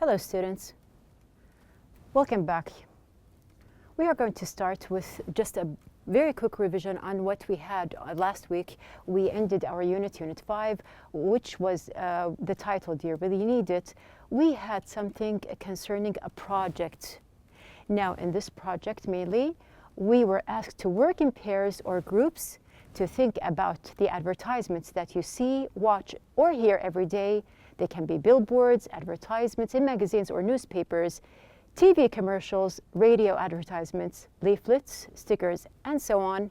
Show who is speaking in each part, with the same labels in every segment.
Speaker 1: Hello students, welcome back. We are going to start with just a very quick revision on what we had last week. We ended our unit 5, which was the title, Do You Really Need It? We had something concerning a project. Now in this project mainly, we were asked to work in pairs or groups to think about the advertisements that you see, watch, or hear every day. They can be billboards, advertisements in magazines or newspapers, TV commercials, radio advertisements, leaflets, stickers, and so on.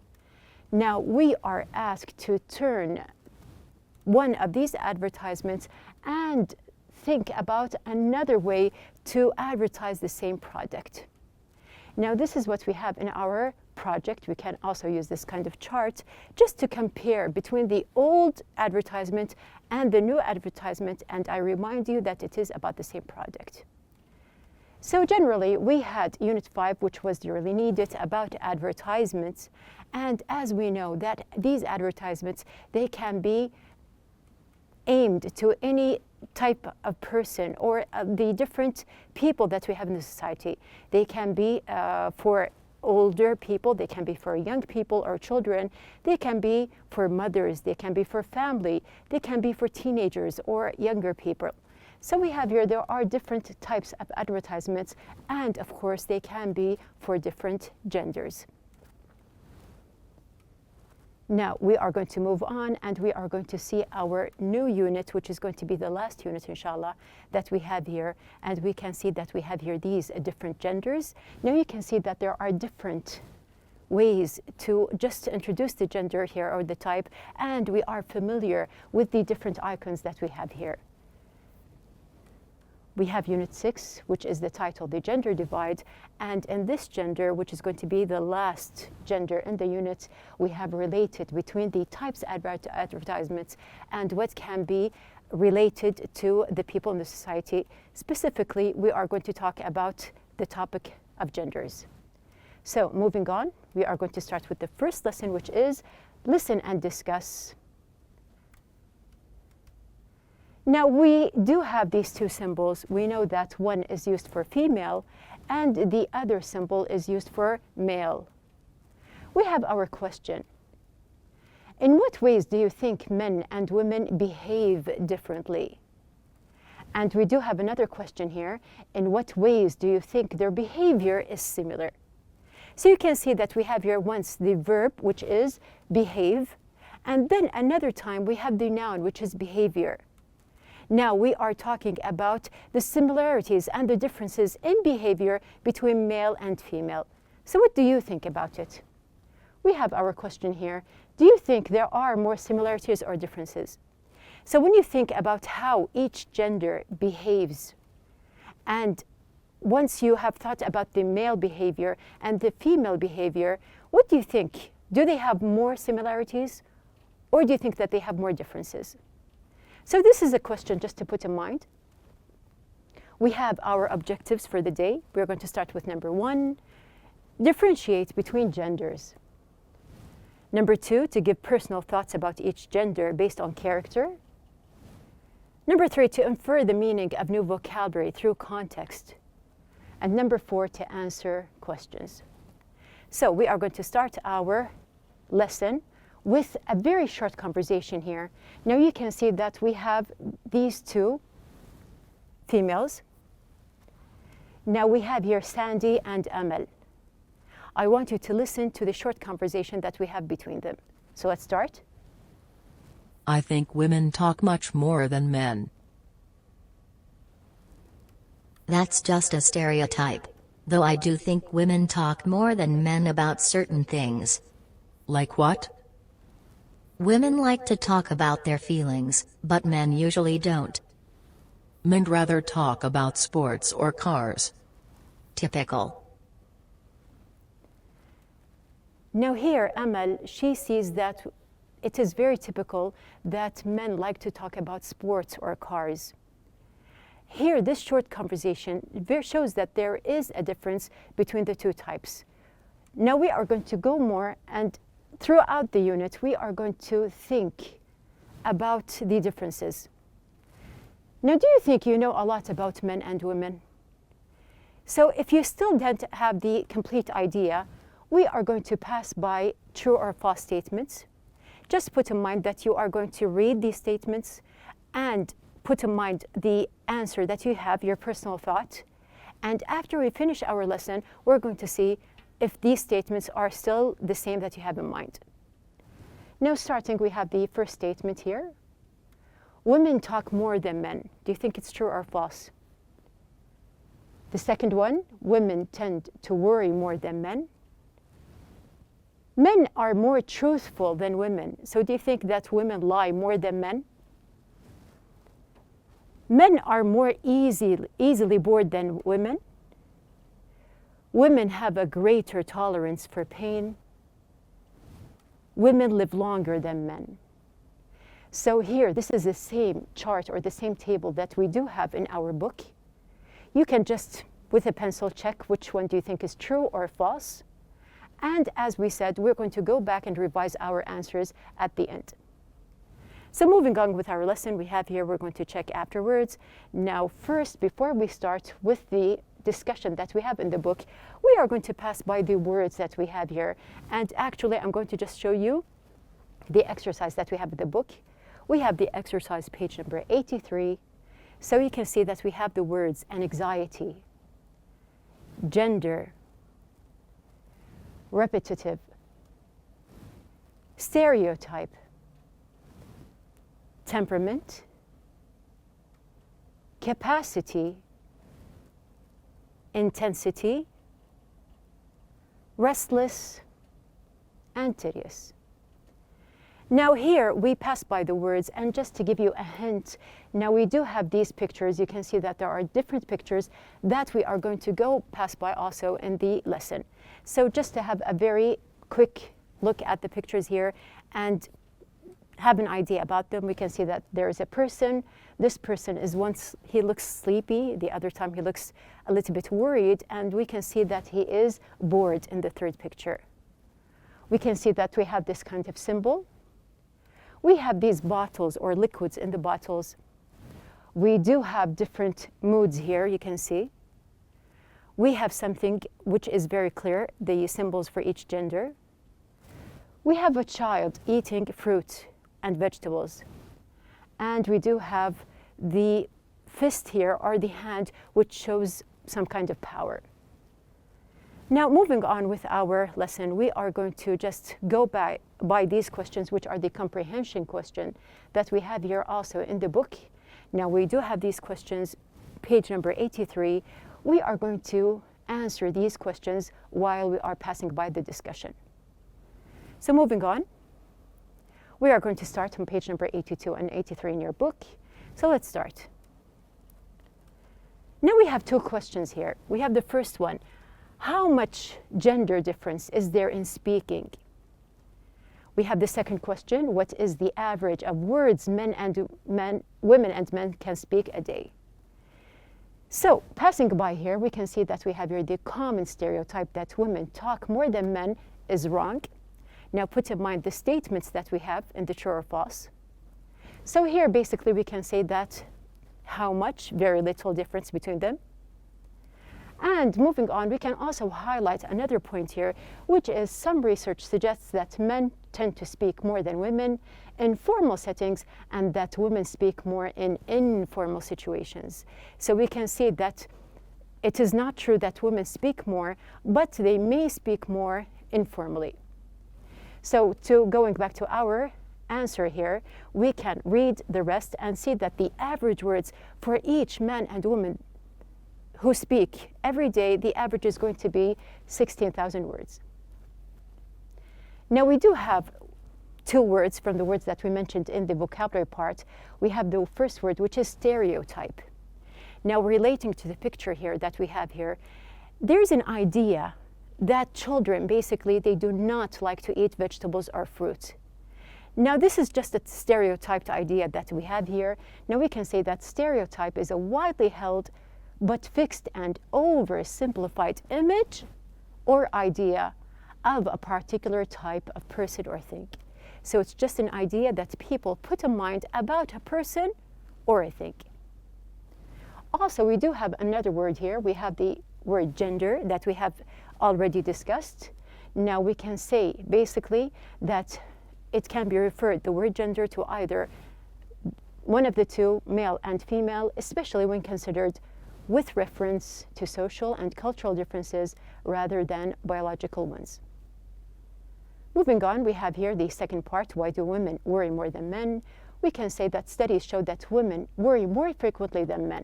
Speaker 1: Now we are asked to turn one of these advertisements and think about another way to advertise the same product. Now this is what we have in our project. We can also use this kind of chart just to compare between the old advertisement and the new advertisement, and I remind you that it is about the same product. So generally, we had Unit 5, which was Do You Really Need It, about advertisements. And as we know that these advertisements, they can be aimed to any type of person or the different people that we have in the society. They can be for older people, they can be for young people or children, they can be for mothers, they can be for family, they can be for teenagers or younger people. So we have here, there are different types of advertisements, and of course they can be for different genders. Now we are going to move on and we are going to see our new unit, which is going to be the last unit, inshallah, that we have here. And we can see that we have here these different genders. Now you can see that there are different ways to just introduce the gender here or the type, and we are familiar with the different icons that we have here. We have Unit 6, which is the title, The Gender Divide, and in this gender, which is going to be the last gender in the unit, we have related between the types of advertisements and what can be related to the people in the society. Specifically, we are going to talk about the topic of genders. So moving on, we are going to start with the first lesson, which is Listen and Discuss. Now we do have these two symbols. We know that one is used for female and the other symbol is used for male. We have our question. In what ways do you think men and women behave differently? And we do have another question here. In what ways do you think their behavior is similar? So you can see that we have here once the verb, which is behave, and then another time we have the noun, which is behavior. Now we are talking about the similarities and the differences in behavior between male and female. So what do you think about it? We have our question here. Do you think there are more similarities or differences? So when you think about how each gender behaves, and once you have thought about the male behavior and the female behavior, what do you think? Do they have more similarities, or do you think that they have more differences? So this is a question just to put in mind. We have our objectives for the day. We're going to start with number 1, differentiate between genders. Number 2, to give personal thoughts about each gender based on character. Number 3, to infer the meaning of new vocabulary through context. And number 4, to answer questions. So we are going to start our lesson with a very short conversation here. Now you can see that we have these two females. Now we have here Sandy and Amal. I want you to listen to the short conversation that we have between them. So let's start.
Speaker 2: I think women talk much more than men.
Speaker 3: That's just a stereotype. Though I do think women talk more than men about certain things.
Speaker 2: Like what?
Speaker 3: Women like to talk about their feelings, but men usually don't.
Speaker 2: Men rather talk about sports or cars.
Speaker 3: Typical.
Speaker 1: Now here, Amal, she sees that it is very typical that men like to talk about sports or cars. Here, this short conversation shows that there is a difference between the two types. Now we are going to go more, and throughout the unit, we are going to think about the differences. Now, do you think you know a lot about men and women? So if you still don't have the complete idea, we are going to pass by true or false statements. Just put in mind that you are going to read these statements and put in mind the answer that you have, your personal thought. And after we finish our lesson, we're going to see if these statements are still the same that you have in mind. Now starting, we have the first statement here. Women talk more than men. Do you think it's true or false? The second one, women tend to worry more than men. Men are more truthful than women. So do you think that women lie more than men? Men are more easily bored than women. Women have a greater tolerance for pain. Women live longer than men. So here, this is the same chart or the same table that we do have in our book. You can just, with a pencil, check which one do you think is true or false. And as we said, we're going to go back and revise our answers at the end. So moving on with our lesson, we have here, we're going to check afterwards. Now first, before we start with the discussion that we have in the book, we are going to pass by the words that we have here. And actually, I'm going to just show you the exercise that we have in the book. We have the exercise page number 83. So you can see that we have the words anxiety, gender, repetitive, stereotype, temperament, capacity, intensity, restless, and tedious. Now here we pass by the words, and just to give you a hint, now we do have these pictures. You can see that there are different pictures that we are going to go pass by also in the lesson. So just to have a very quick look at the pictures here and have an idea about them, we can see that there is a person. This person is once he looks sleepy, the other time he looks a little bit worried, and we can see that he is bored in the third picture. We can see that we have this kind of symbol. We have these bottles or liquids in the bottles. We do have different moods here, you can see. We have something which is very clear, the symbols for each gender. We have a child eating fruit and vegetables. And we do have the fist here, or the hand, which shows some kind of power. Now, moving on with our lesson, we are going to just go by these questions, which are the comprehension question that we have here also in the book. Now, we do have these questions, page number 83. We are going to answer these questions while we are passing by the discussion. So moving on, we are going to start on page number 82 and 83 in your book. So let's start. Now we have two questions here. We have the first one. How much gender difference is there in speaking? We have the second question. What is the average of words women and men can speak a day? So passing by here, we can see that we have here the common stereotype that women talk more than men is wrong. Now put in mind the statements that we have in the true or false. So here basically we can say that how much, very little difference between them. And moving on, we can also highlight another point here, which is some research suggests that men tend to speak more than women in formal settings, and that women speak more in informal situations. So we can see that it is not true that women speak more, but they may speak more informally. So going back to our answer here, we can read the rest and see that the average words for each man and woman who speak every day, the average is going to be 16,000 words. Now we do have two words from the words that we mentioned in the vocabulary part. We have the first word, which is stereotype. Now relating to the picture here that we have here, there's an idea that children, basically, they do not like to eat vegetables or fruit. Now this is just a stereotyped idea that we have here. Now we can say that stereotype is a widely held but fixed and oversimplified image or idea of a particular type of person or thing. So it's just an idea that people put in mind about a person or a thing. Also, we do have another word here. We have the word gender that we have already discussed. Now we can say basically that it can be referred, the word gender, to either one of the two, male and female, especially when considered with reference to social and cultural differences rather than biological ones. Moving on, we have here the second part, why do women worry more than men? We can say that studies show that women worry more frequently than men.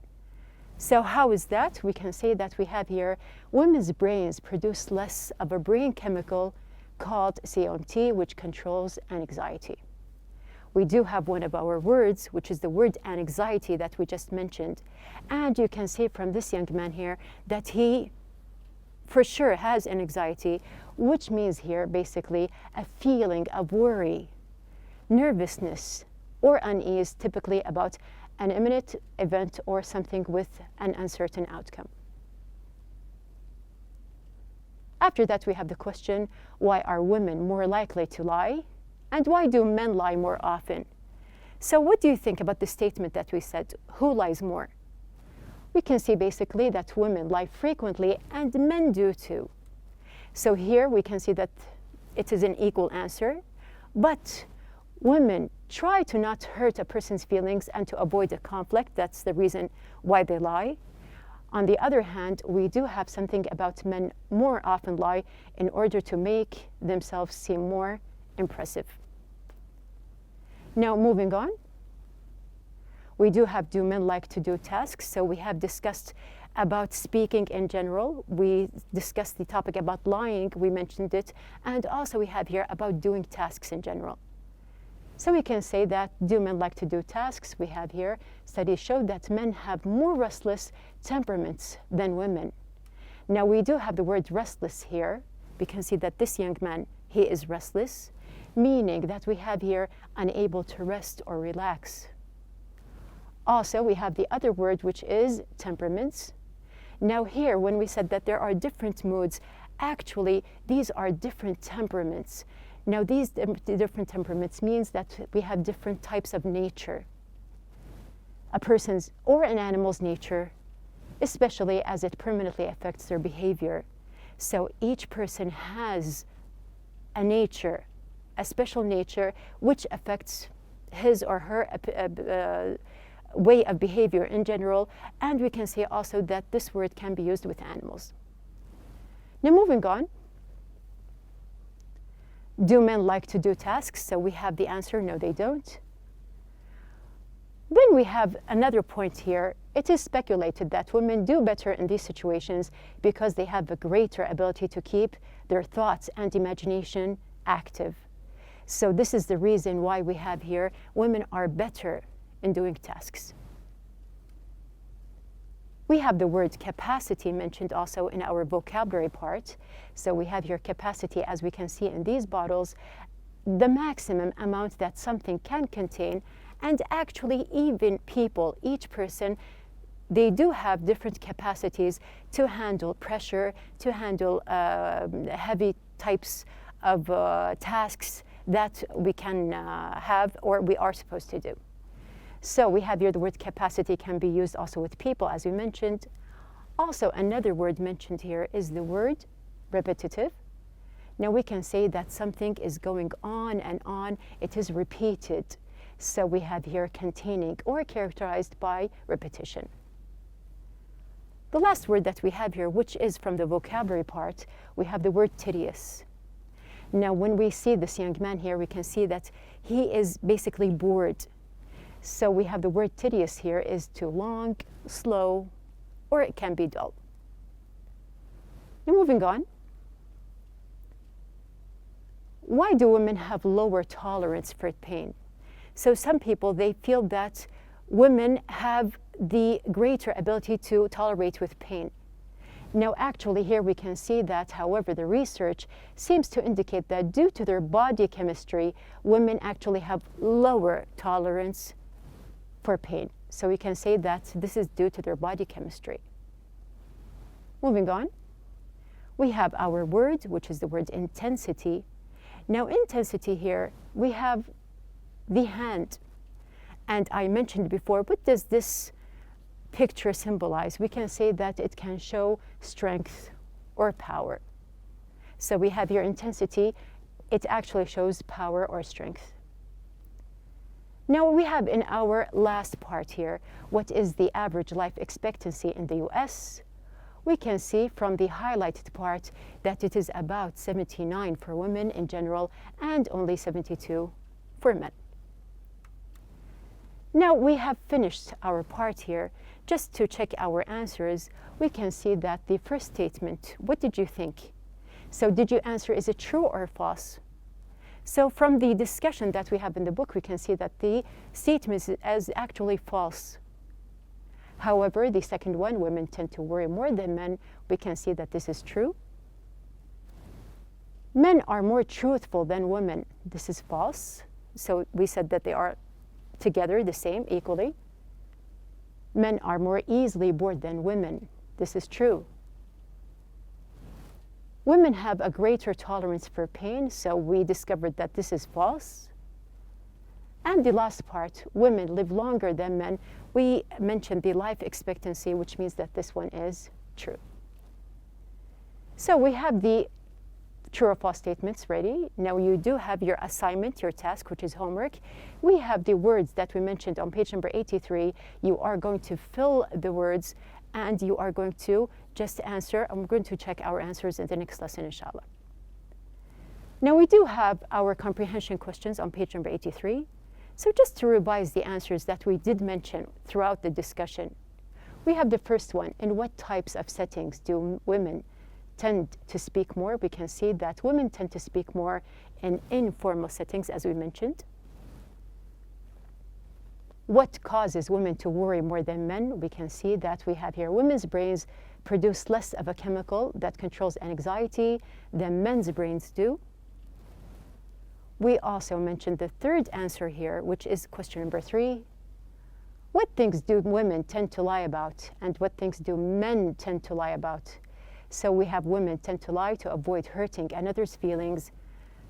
Speaker 1: So how is that? We can say that we have here women's brains produce less of a brain chemical called COMT, which controls anxiety. We do have one of our words, which is the word anxiety that we just mentioned. And you can see from this young man here that he for sure has an anxiety, which means here basically a feeling of worry, nervousness, or unease, typically about an imminent event or something with an uncertain outcome. After that, we have the question, why are women more likely to lie? And why do men lie more often? So what do you think about the statement that we said, who lies more? We can see basically that women lie frequently and men do too. So here we can see that it is an equal answer, but women try to not hurt a person's feelings and to avoid a conflict. That's the reason why they lie. On the other hand, we do have something about men more often lie in order to make themselves seem more impressive. Now, moving on, we do have, do men like to do tasks? So we have discussed about speaking in general. We discussed the topic about lying, we mentioned it, and also we have here about doing tasks in general. So we can say that, do men like to do tasks? We have here, studies show that men have more restless temperaments than women. Now we do have the word restless here. We can see that this young man, he is restless, meaning that we have here unable to rest or relax. Also, we have the other word, which is temperaments. Now here, when we said that there are different moods, actually, these are different temperaments. Now, these different temperaments means that we have different types of nature. A person's or an animal's nature, especially as it permanently affects their behavior. So each person has a nature, a special nature, which affects his or her way of behavior in general. And we can say also that this word can be used with animals. Now, moving on. Do men like to do tasks? So we have the answer, no, they don't. Then we have another point here. It is speculated that women do better in these situations because they have a greater ability to keep their thoughts and imagination active. So this is the reason why we have here women are better in doing tasks. We have the word capacity mentioned also in our vocabulary part. So we have here capacity, as we can see in these bottles, the maximum amount that something can contain. And actually, even people, each person, they do have different capacities to handle pressure, to handle heavy types of tasks that we can have or we are supposed to do. So we have here the word capacity can be used also with people, as we mentioned. Also, another word mentioned here is the word repetitive. Now we can say that something is going on and on, it is repeated. So we have here containing or characterized by repetition. The last word that we have here, which is from the vocabulary part, we have the word tedious. Now when we see this young man here, we can see that he is basically bored. So we have the word tedious here is too long, slow, or it can be dull. Now moving on. Why do women have lower tolerance for pain? So some people, they feel that women have the greater ability to tolerate with pain. Now actually here we can see that, however, the research seems to indicate that due to their body chemistry, women actually have lower tolerance for pain. So we can say that this is due to their body chemistry. Moving on, we have our word, which is the word intensity. Now intensity here, we have the hand. And I mentioned before, what does this picture symbolize? We can say that it can show strength or power. So we have here intensity. It actually shows power or strength. Now we have in our last part here, what is the average life expectancy in the US? We can see from the highlighted part that it is about 79 for women in general and only 72 for men. Now we have finished our part here. Just to check our answers, we can see that the first statement, what did you think? So did you answer, is it true or false? So from the discussion that we have in the book, we can see that the statement is actually false. However, the second one, women tend to worry more than men, we can see that this is true. Men are more truthful than women. This is false. So we said that they are together the same, equally. Men are more easily bored than women. This is true. Women have a greater tolerance for pain, so we discovered that this is false. And the last part, women live longer than men. We mentioned the life expectancy, which means that this one is true. So we have the true or false statements ready. Now you do have your assignment, your task, which is homework. We have the words that we mentioned on page number 83. You are going to fill the words and you are going to just answer. I'm going to check our answers in the next lesson, inshallah. Now we do have our comprehension questions on page number 83. So just to revise the answers that we did mention throughout the discussion, we have the first one. In what types of settings do women tend to speak more? We can see that women tend to speak more in informal settings, as we mentioned. What causes women to worry more than men? We can see that we have here women's brains produce less of a chemical that controls anxiety than men's brains do. We also mentioned the third answer here, which is question number 3. What things do women tend to lie about, and what things do men tend to lie about? So we have women tend to lie to avoid hurting another's feelings.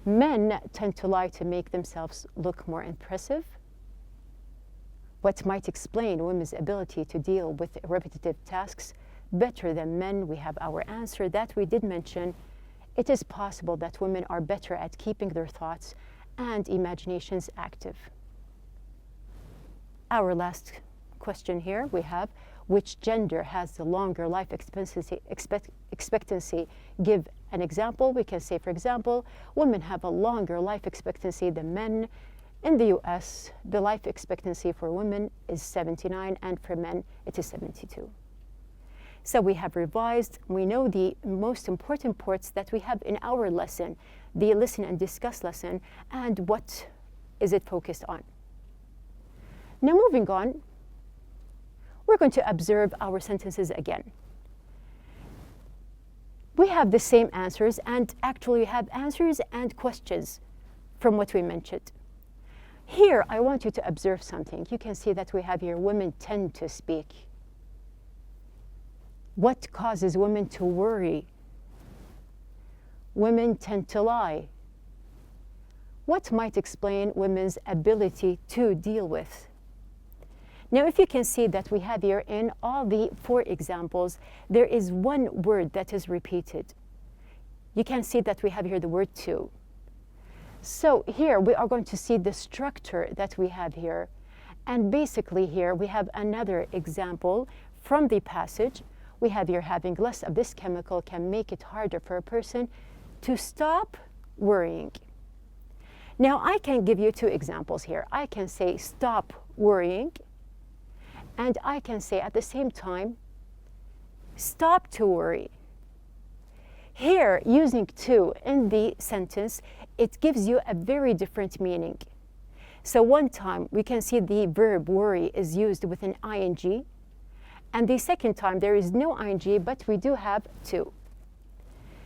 Speaker 1: Men tend to lie to make themselves look more impressive. What might explain women's ability to deal with repetitive tasks better than men? We have our answer that we did mention. It is possible that women are better at keeping their thoughts and imaginations active. Our last question here we have, which gender has the longer life expectancy? Give an example. We can say, for example, women have a longer life expectancy than men. In the US, the life expectancy for women is 79, and for men, it is 72. So we have revised. We know the most important parts that we have in our lesson, the listen and discuss lesson, and what is it focused on. Now moving on, we're going to observe our sentences again. We have the same answers, and actually we have answers and questions from what we mentioned. Here, I want you to observe something. You can see that we have here, women tend to speak. What causes women to worry? Women tend to lie. What might explain women's ability to deal with? Now, if you can see that we have here in all the 4 examples, there is one word that is repeated. You can see that we have here the word to. So here we are going to see the structure that we have here. And basically here we have another example from the passage. We have here having less of this chemical can make it harder for a person to stop worrying. Now I can give you 2 examples here. I can say stop worrying, and I can say at the same time stop to worry. Here, using to in the sentence, it gives you a very different meaning. So one time we can see the verb worry is used with an ing, and the second time there is no ing, but we do have to.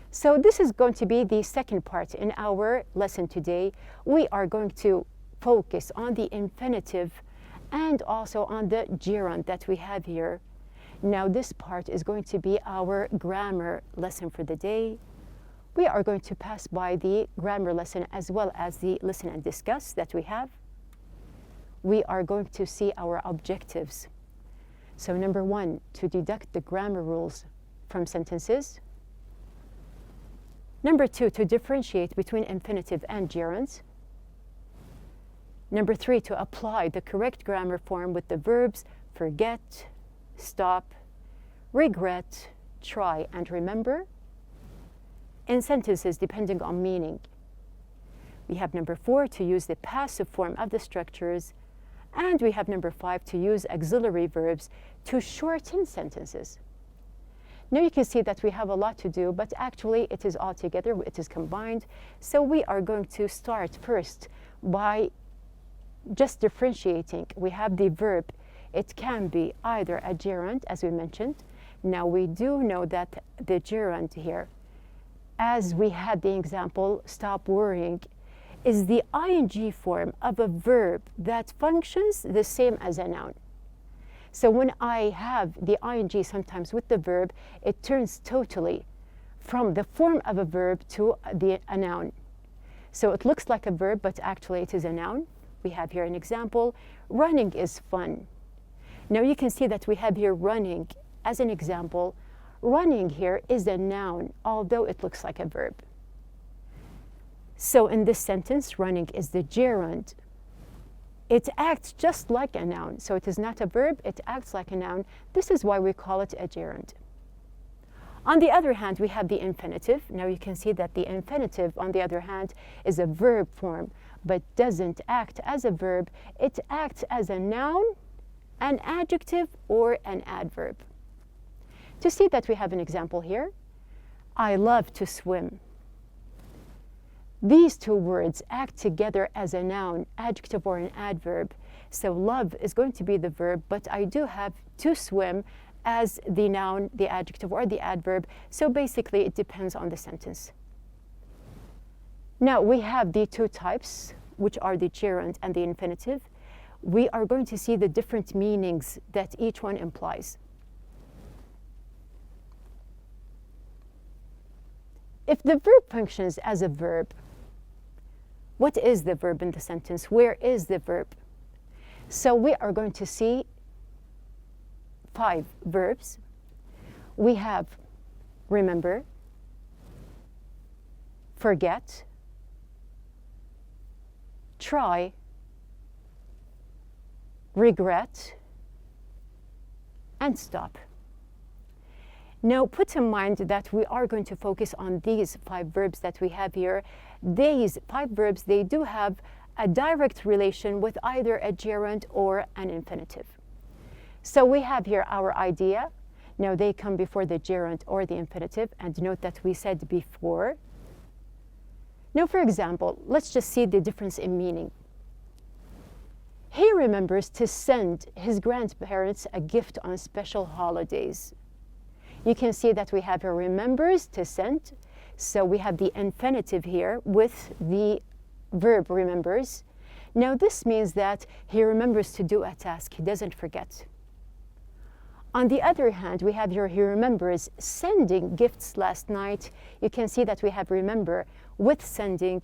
Speaker 1: So this is going to be the second part in our lesson today. We are going to focus on the infinitive and also on the gerund that we have here. Now this part is going to be our grammar lesson for the day. We are going to pass by the grammar lesson as well as the listen and discuss that we have. We are going to see our objectives. So number one, to deduct the grammar rules from sentences. Number two, to differentiate between infinitive and gerunds. Number three, to apply the correct grammar form with the verbs forget, stop, regret, try, and remember in sentences depending on meaning. We have number four, to use the passive form of the structures. And we have number five, to use auxiliary verbs to shorten sentences. Now you can see that we have a lot to do, but actually it is all together, it is combined. So we are going to start first by just differentiating. We have the verb. It can be either a gerund, as we mentioned. Now we do know that the gerund here, as we had the example, stop worrying, is the ing form of a verb that functions the same as a noun. So when I have the ing sometimes with the verb, it turns totally from the form of a verb to a noun. So it looks like a verb, but actually it is a noun. We have here an example, running is fun. Now you can see that we have here running as an example. Running here is a noun, although it looks like a verb. So in this sentence, running is the gerund. It acts just like a noun. So it is not a verb, it acts like a noun. This is why we call it a gerund. On the other hand, we have the infinitive. Now you can see that the infinitive, on the other hand, is a verb form, but doesn't act as a verb. It acts as a noun, an adjective, or an adverb. To see that, we have an example here. I love to swim. These two words act together as a noun, adjective, or an adverb. So love is going to be the verb, but I do have to swim as the noun, the adjective, or the adverb. So basically, it depends on the sentence. Now, we have the two types, which are the gerund and the infinitive. We are going to see the different meanings that each one implies. If the verb functions as a verb, what is the verb in the sentence? Where is the verb? So we are going to see 5 verbs. We have remember, forget, try, regret, and stop. Now, put in mind that we are going to focus on these 5 verbs that we have here. These 5 verbs, they do have a direct relation with either a gerund or an infinitive. So we have here our idea. Now, they come before the gerund or the infinitive, and note that we said before. Now, for example, let's just see the difference in meaning. He remembers to send his grandparents a gift on special holidays. You can see that we have here remembers to send. So we have the infinitive here with the verb remembers. Now this means that he remembers to do a task. He doesn't forget. On the other hand, we have here he remembers sending gifts last night. You can see that we have remember with sending,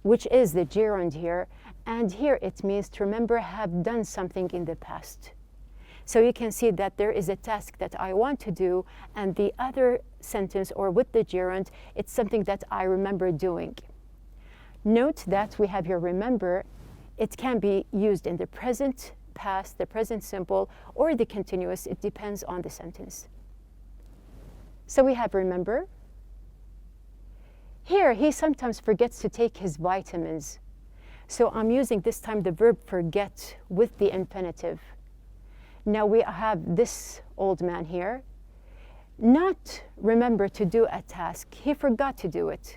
Speaker 1: which is the gerund here. And here it means to remember have done something in the past. So you can see that there is a task that I want to do, and the other sentence, or with the gerund, it's something that I remember doing. Note that we have here remember. It can be used in the present past, the present simple, or the continuous. It depends on the sentence. So we have remember. Here, he sometimes forgets to take his vitamins. So I'm using this time the verb forget with the infinitive. Now we have this old man here, not remember to do a task. He forgot to do it.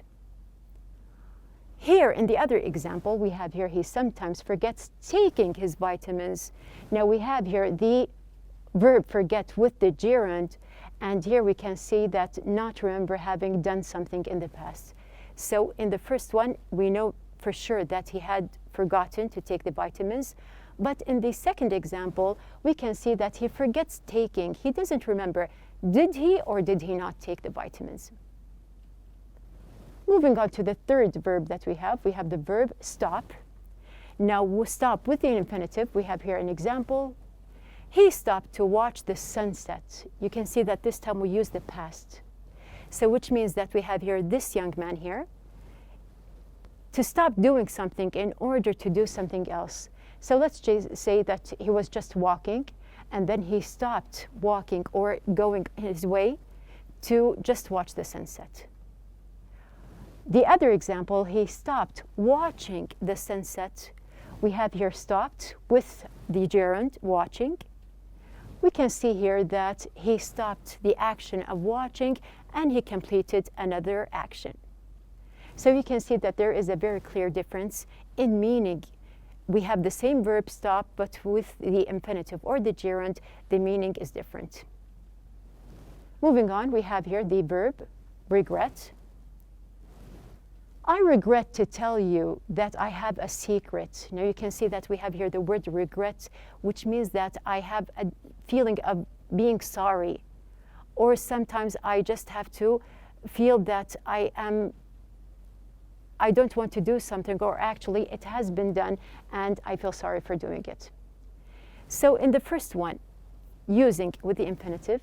Speaker 1: Here in the other example, we have here he sometimes forgets taking his vitamins. Now we have here the verb forget with the gerund, and here we can see that not remember having done something in the past. So in the first one, we know for sure that he had forgotten to take the vitamins. But in the second example, we can see that he forgets taking. He doesn't remember. Did he or did he not take the vitamins? Moving on to the third verb that we have the verb stop. Now we'll stop with the infinitive. We have here an example. He stopped to watch the sunset. You can see that this time we use the past. So which means that we have here this young man here to stop doing something in order to do something else. So let's just say that he was just walking and then he stopped walking or going his way to just watch the sunset. The other example, he stopped watching the sunset. We have here stopped with the gerund watching. We can see here that he stopped the action of watching and he completed another action. So you can see that there is a very clear difference in meaning. We have the same verb stop, but with the infinitive or the gerund, the meaning is different. Moving on, we have here the verb regret. I regret to tell you that I have a secret. Now you can see that we have here the word regret, which means that I have a feeling of being sorry. Or sometimes I just have to feel that I don't want to do something, or actually it has been done and I feel sorry for doing it. So in the first one, using with the infinitive,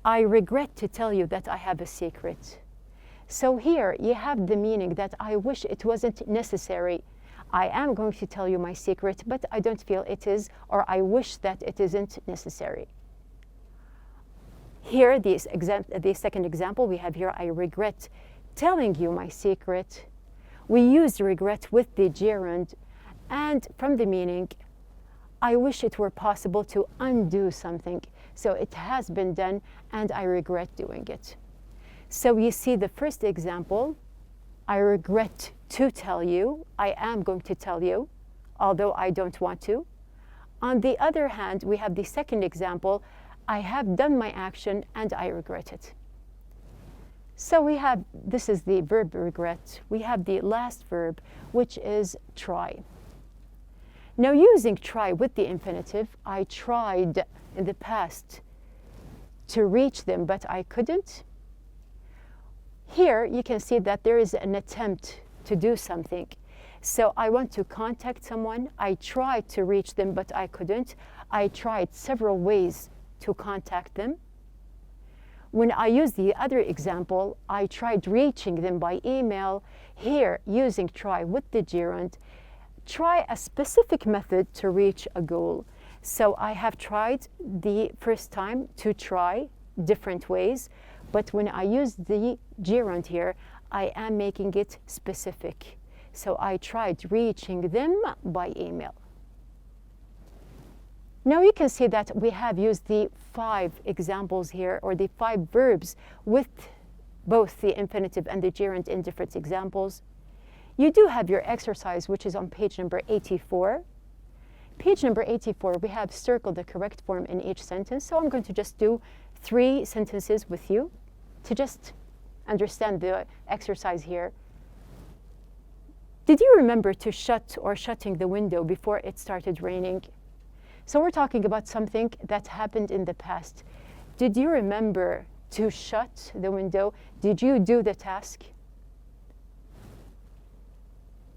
Speaker 1: I regret to tell you that I have a secret. So here you have the meaning that I wish it wasn't necessary. I am going to tell you my secret, but I don't feel it is, or I wish that it isn't necessary. Here, the second example, we have here, I regret telling you my secret. We use regret with the gerund, and from the meaning, I wish it were possible to undo something. So it has been done, and I regret doing it. So you see the first example, I regret to tell you, I am going to tell you, although I don't want to. On the other hand, we have the second example, I have done my action and I regret it. So we have, this is the verb regret. We have the last verb, which is try. Now using try with the infinitive, I tried in the past to reach them, but I couldn't. Here you can see that there is an attempt to do something. So I want to contact someone. I tried to reach them, but I couldn't. I tried several ways to contact them. When I use the other example, I tried reaching them by email. Here, using try with the gerund, try a specific method to reach a goal. So I have tried the first time to try different ways, but when I use the gerund here, I am making it specific. So I tried reaching them by email. Now you can see that we have used the 5 examples here, or the 5 verbs with both the infinitive and the gerund in different examples. You do have your exercise, which is on page number 84. Page number 84, we have circled the correct form in each sentence. So I'm going to just do 3 sentences with you to just understand the exercise here. Did you remember to shut or shutting the window before it started raining? So we're talking about something that happened in the past. Did you remember to shut the window? Did you do the task?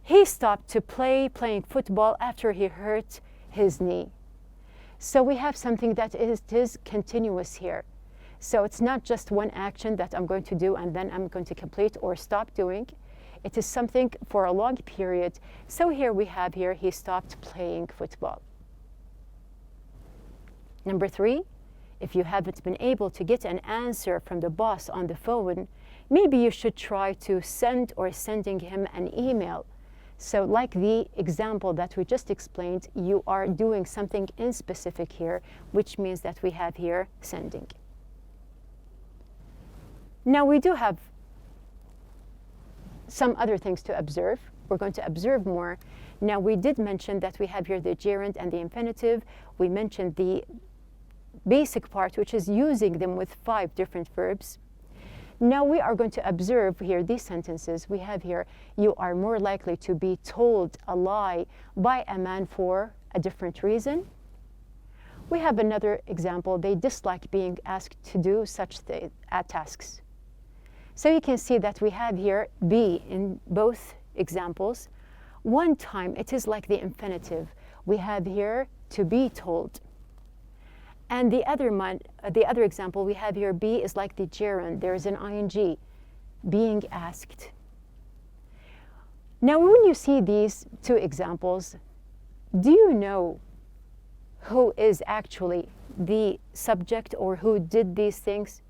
Speaker 1: He stopped to playing football after he hurt his knee. So we have something that is continuous here. So it's not just one action that I'm going to do and then I'm going to complete or stop doing. It is something for a long period. So here we have here, he stopped playing football. Number 3, if you haven't been able to get an answer from the boss on the phone, maybe you should try to sending him an email. So like the example that we just explained, you are doing something in specific here, which means that we have here sending. Now we do have some other things to observe. We're going to observe more. Now we did mention that we have here the gerund and the infinitive. We mentioned the basic part, which is using them with 5 different verbs. Now we are going to observe here these sentences. We have here, you are more likely to be told a lie by a man for a different reason. We have another example, they dislike being asked to do such tasks. So you can see that we have here be in both examples. One time it is like the infinitive. We have here to be told. And the other example we have here, be is like the gerund. There is an ing, being asked. Now, when you see these two examples, do you know who is actually the subject or who did these things?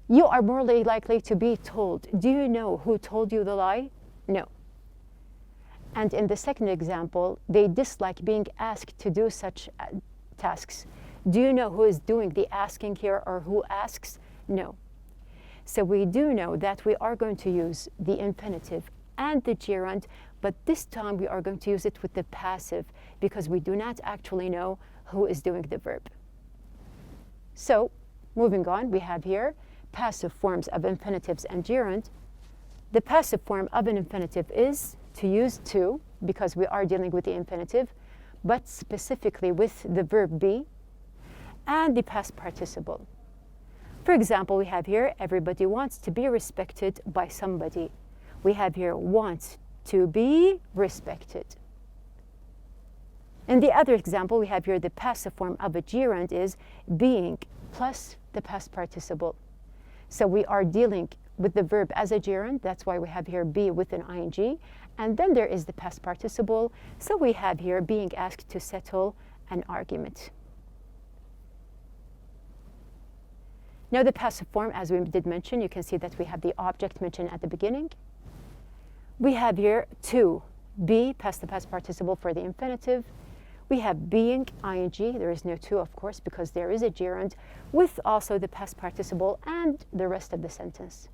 Speaker 1: You are more likely to be told. Do you know who told you the lie? No. And in the second example, they dislike being asked to do such tasks. Do you know who is doing the asking here or who asks? No. So we do know that we are going to use the infinitive and the gerund, but this time we are going to use it with the passive because we do not actually know who is doing the verb. So, moving on, we have here passive forms of infinitives and gerund. The passive form of an infinitive is to use to, because we are dealing with the infinitive, but specifically with the verb be and the past participle. For example, we have here, everybody wants to be respected by somebody. We have here, wants to be respected. In the other example, we have here the passive form of a gerund is being plus the past participle. So we are dealing with the verb as a gerund. That's why we have here be with an ing. And then there is the past participle. So we have here being asked to settle an argument. Now the passive form, as we did mention, you can see that we have the object mentioned at the beginning. We have here to be, past the past participle for the infinitive. We have being, ing. There is no to, of course, because there is a gerund with also the past participle and the rest of the sentence.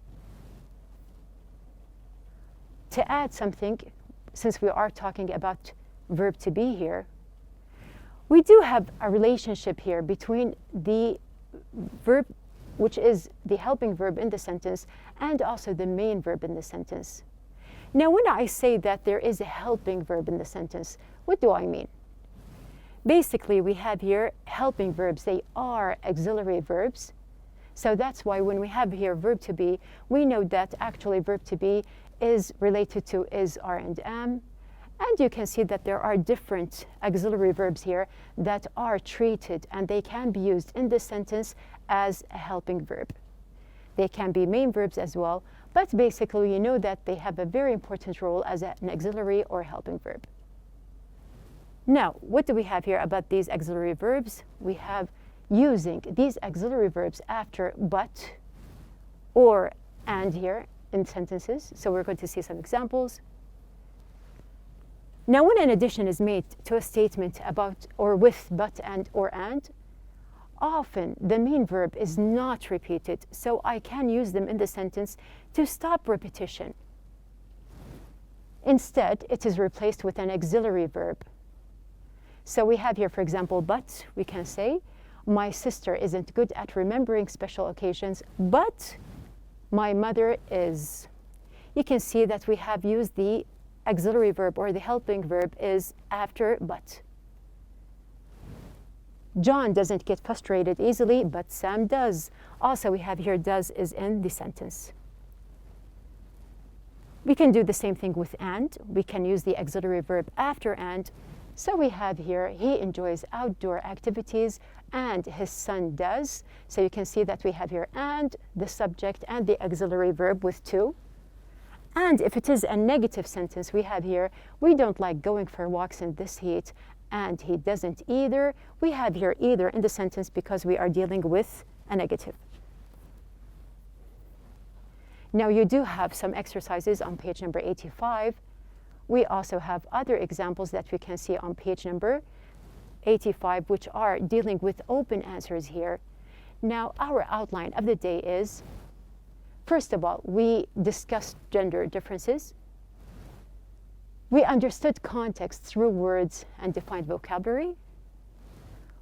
Speaker 1: To add something, since we are talking about verb to be here, we do have a relationship here between the verb, which is the helping verb in the sentence, and also the main verb in the sentence. Now, when I say that there is a helping verb in the sentence, what do I mean? Basically, we have here helping verbs. They are auxiliary verbs. So that's why when we have here verb to be, we know that actually verb to be is related to is, are, and am. And you can see that there are different auxiliary verbs here that are treated and they can be used in this sentence as a helping verb. They can be main verbs as well, but basically you know that they have a very important role as an auxiliary or helping verb. Now, what do we have here about these auxiliary verbs? We have using these auxiliary verbs after but or and here in sentences. So we're going to see some examples. Now, when an addition is made to a statement about or with but and or and, often the main verb is not repeated, so I can use them in the sentence to stop repetition. Instead, it is replaced with an auxiliary verb. So we have here, for example, but we can say, my sister isn't good at remembering special occasions, but my mother is. You can see that we have used the auxiliary verb or the helping verb is after but. John doesn't get frustrated easily, but Sam does. Also, we have here does is in the sentence. We can do the same thing with and. We can use the auxiliary verb after and. So we have here, he enjoys outdoor activities and his son does. So you can see that we have here and, the subject, and the auxiliary verb with to. And if it is a negative sentence, we have here, we don't like going for walks in this heat, and he doesn't either. We have here either in the sentence because we are dealing with a negative. Now you do have some exercises on page number 85. We also have other examples that we can see on page number 85, which are dealing with open answers here. Now, our outline of the day is, first of all, we discussed gender differences. We understood context through words and defined vocabulary.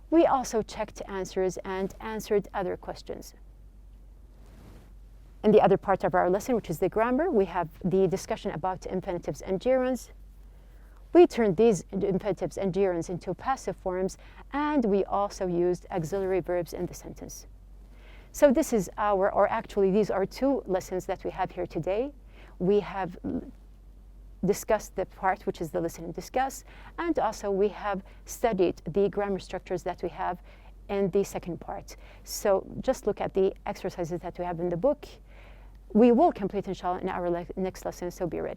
Speaker 1: We also checked answers and answered other questions. In the other part of our lesson, which is the grammar, we have the discussion about infinitives and gerunds. We turned these infinitives and gerunds into passive forms, and we also used auxiliary verbs in the sentence. So this is our, or actually these are two lessons that we have here today. We have discussed the part which is the listen and discuss, and also we have studied the grammar structures that we have in the second part. So just look at the exercises that we have in the book. We will complete inshallah in our next lesson, so be ready.